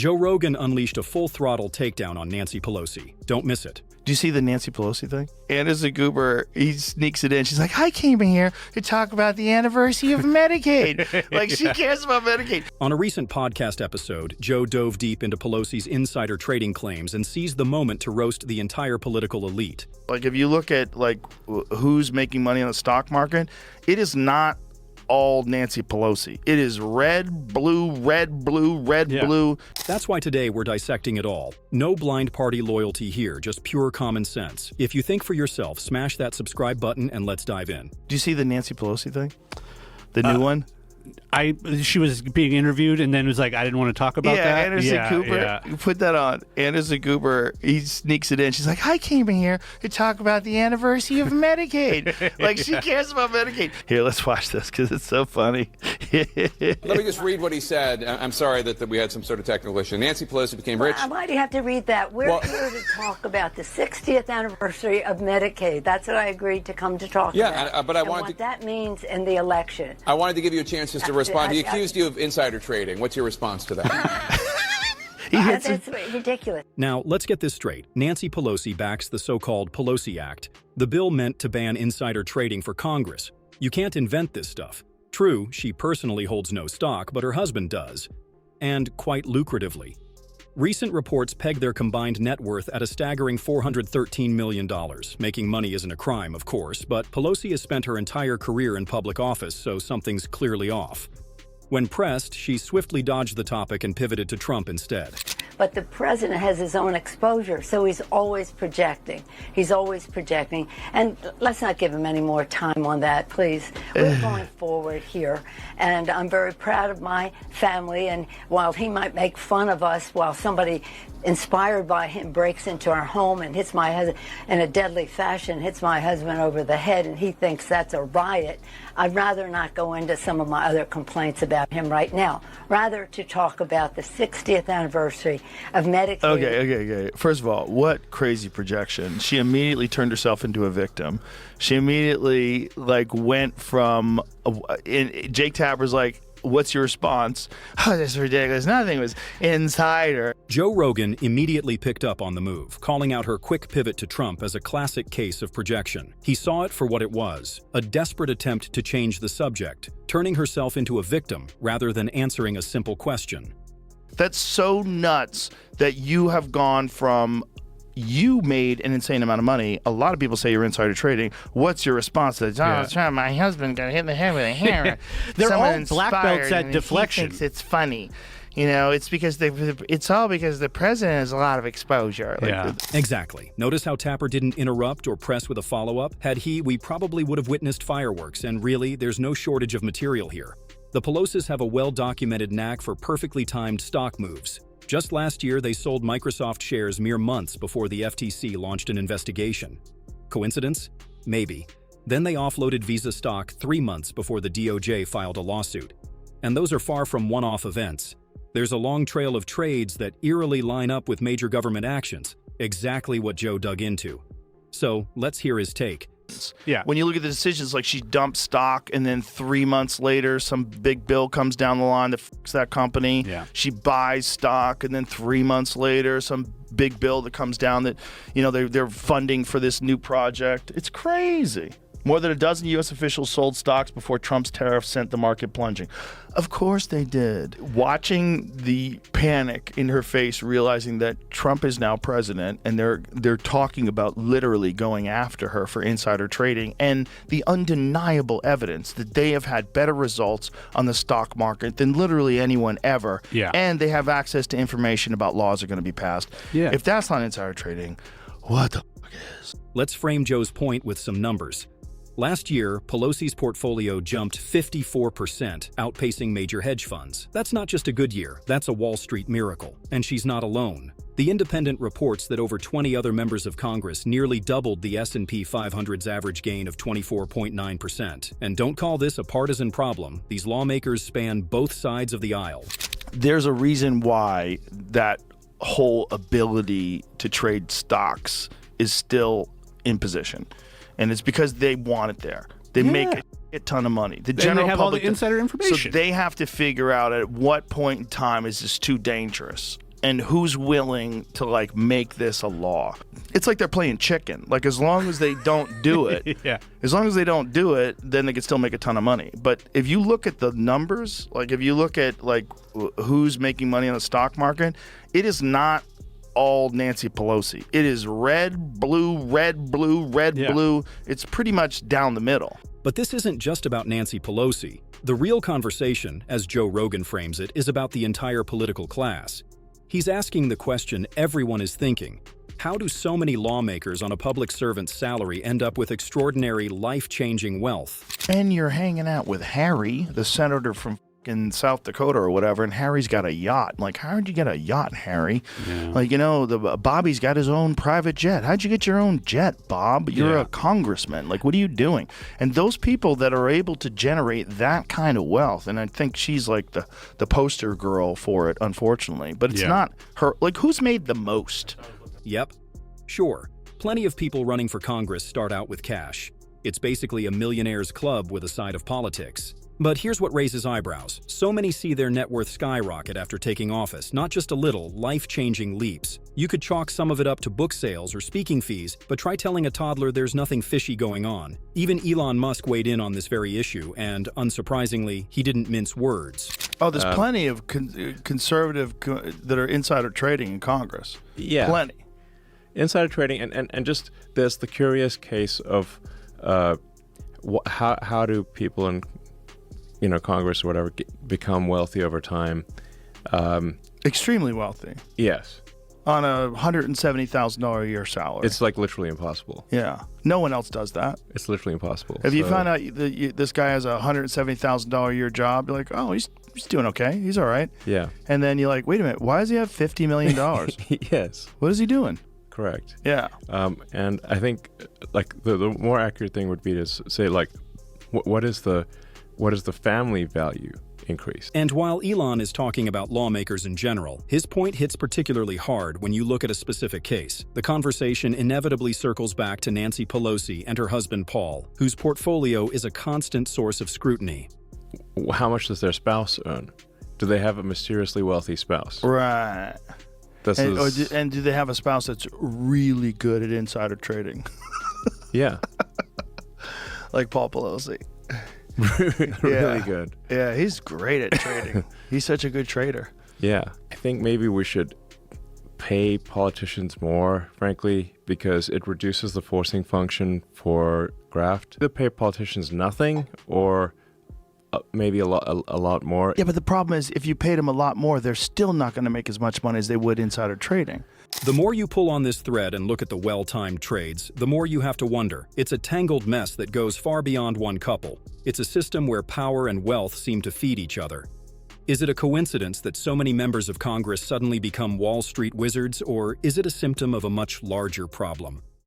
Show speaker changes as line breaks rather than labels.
Joe Rogan unleashed a full-throttle takedown on Nancy Pelosi. Don't miss it.
Do you see the Nancy Pelosi thing? Anna Zaguber, he sneaks it in. She's like, I came in here to talk about the anniversary of Medicaid. Like, she cares about Medicaid.
On a recent podcast episode, Joe dove deep into Pelosi's insider trading claims and seized the moment to roast the entire political elite.
Like, if you look at, like, who's making money on the stock market, it is not all Nancy Pelosi. It is red, blue, red, blue, red, blue.
That's why today we're dissecting it all. No blind party loyalty here, just pure common sense. If you think for yourself, smash that subscribe button and let's dive in.
Do you see the Nancy Pelosi thing? The new one?
She was being interviewed and then was like, I didn't want to talk about that.
Anna Zaguber, you put that on. Anna Zaguber, he sneaks it in. She's like, I came in here to talk about the anniversary of Medicaid. Like, she cares about Medicaid. Here, let's watch this because it's so funny.
Let me just read what he said. I'm sorry that we had some sort of technical issue. Nancy Pelosi became rich.
Why do you have to read that? We're here to talk about the 60th anniversary of Medicaid. That's what I agreed to come to talk about.
But I wanted
what that means in the election.
I wanted to give you a chance just to respond. He accused you of insider trading. What's your response to that?
That's ridiculous.
Now, let's get this straight. Nancy Pelosi backs the so-called Pelosi Act, the bill meant to ban insider trading for Congress. You can't invent this stuff. True, she personally holds no stock, but her husband does. And quite lucratively. Recent reports peg their combined net worth at a staggering $413 million. Making money isn't a crime, of course, but Pelosi has spent her entire career in public office, so something's clearly off. When pressed, she swiftly dodged the topic and pivoted to Trump instead.
But the president has his own exposure, so he's always projecting. He's always projecting. And let's not give him any more time on that, please. We're going forward here, and I'm very proud of my family. And while he might make fun of us, while somebody inspired by him breaks into our home and hits my husband in a deadly fashion, hits my husband over the head, and he thinks that's a riot, I'd rather not go into some of my other complaints about him right now. Rather to talk about the 60th anniversary of Medicaid.
Okay. First of all, what crazy projection. She immediately turned herself into a victim. She immediately, went from... Jake Tapper's like, what's your response? Oh, this is ridiculous. Nothing was insider.
Joe Rogan immediately picked up on the move, calling out her quick pivot to Trump as a classic case of projection. He saw it for what it was, a desperate attempt to change the subject, turning herself into a victim rather than answering a simple question.
That's so nuts that you have gone from... You made an insane amount of money. A lot of people say you're insider trading. What's your responance to that? Donald Trump, my husband got hit in the head with a hammer.
They're all black belts at deflection.
He thinks it's funny. You know, it's because it's all because the president has a lot of exposure.
Exactly. Notice how Tapper didn't interrupt or press with a follow-up? Had he, we probably would have witnessed fireworks, and really, there's no shortage of material here. The Pelosis have a well-documented knack for perfectly timed stock moves. Just last year, they sold Microsoft shares mere months before the FTC launched an investigation. Coincidence? Maybe. Then they offloaded Visa stock 3 months before the DOJ filed a lawsuit. And those are far from one-off events. There's a long trail of trades that eerily line up with major government actions, exactly what Joe dug into. So, let's hear his take.
Yeah. When you look at the decisions, like she dumped stock and then 3 months later some big bill comes down the line that fucks that company.
Yeah.
She buys stock and then 3 months later some big bill that comes down that, you know, they're funding for this new project. It's crazy. More than a dozen U.S. officials sold stocks before Trump's tariffs sent the market plunging. Of course they did. Watching the panic in her face, realizing that Trump is now president, and they're talking about literally going after her for insider trading, and the undeniable evidence that they have had better results on the stock market than literally anyone ever.
Yeah.
And they have access to information about laws that are going to be passed.
Yeah.
If that's not insider trading, what the fuck is?
Let's frame Joe's point with some numbers. Last year, Pelosi's portfolio jumped 54%, outpacing major hedge funds. That's not just a good year, that's a Wall Street miracle. And she's not alone. The Independent reports that over 20 other members of Congress nearly doubled the S&P 500's average gain of 24.9%. And don't call this a partisan problem. These lawmakers span both sides of the aisle.
There's a reason why that whole ability to trade stocks is still in position. And it's because they want it there. They make a ton of money. The general
they have
public,
all the insider information.
So they have to figure out at what point in time is this too dangerous. and who's willing to like make this a law. It's like they're playing chicken. Like as long as they don't do it, as long as they don't do it, then they can still make a ton of money. But if you look at the numbers, like if you look at like who's making money on the stock market, it is not all Nancy Pelosi. It is red, blue, red, blue, red, blue. It's pretty much down the middle.
But this isn't just about Nancy Pelosi. The real conversation, as Joe Rogan frames it, is about the entire political class. He's asking the question everyone is thinking. How do so many lawmakers on a public servant's salary end up with extraordinary, life-changing wealth?
And you're hanging out with Harry, the senator from in South Dakota or whatever, and Harry's got a yacht. Like, how'd you get a yacht, Harry? Like, you know, Bobby's got his own private jet. How'd you get your own jet, Bob? You're a congressman. Like, what are you doing? And those people that are able to generate that kind of wealth, and I think she's like the poster girl for it, unfortunately. But it's not her. Like, who's made the most?
Yep. Sure. Plenty of people running for Congress start out with cash. It's basically a millionaire's club with a side of politics. But here's what raises eyebrows. So many see their net worth skyrocket after taking office, not just a little, life-changing leaps. You could chalk some of it up to book sales or speaking fees, but try telling a toddler there's nothing fishy going on. Even Elon Musk weighed in on this very issue, and, unsurprisingly, he didn't mince words.
Oh, there's plenty of conservative that are insider trading in Congress.
Yeah.
Plenty.
Insider trading, and just there's the curious case of how do people in Congress or whatever become wealthy over time.
Extremely wealthy.
Yes.
On a $170,000 a year salary.
It's like literally impossible.
Yeah. No one else does that.
It's literally impossible.
If you find out that this guy has a $170,000 a year job, you're like, oh, he's doing okay. He's all right.
Yeah.
And then you're like, wait a minute, why does he have $50 million?
Yes.
What is he doing?
Correct.
Yeah.
And I think like the more accurate thing would be to say like, what is the family value increase?
And while Elon is talking about lawmakers in general, his point hits particularly hard when you look at a specific case. The conversation inevitably circles back to Nancy Pelosi and her husband Paul, whose portfolio is a constant source of scrutiny.
How much does their spouse earn? Do they have a mysteriously wealthy spouse?
Right. And do they have a spouse that's really good at insider trading?
Yeah.
Like Paul Pelosi.
Really good.
Yeah, he's great at trading. He's such a good trader.
Yeah. I think maybe we should pay politicians more, frankly, because it reduces the forcing function for graft. Either pay politicians nothing or maybe a lot more.
Yeah, but the problem is if you paid them a lot more, they're still not going to make as much money as they would insider trading.
The more you pull on this thread and look at the well-timed trades, the more you have to wonder. It's a tangled mess that goes far beyond one couple. It's a system where power and wealth seem to feed each other. Is it a coincidence that so many members of Congress suddenly become Wall Street wizards, or is it a symptom of a much larger problem?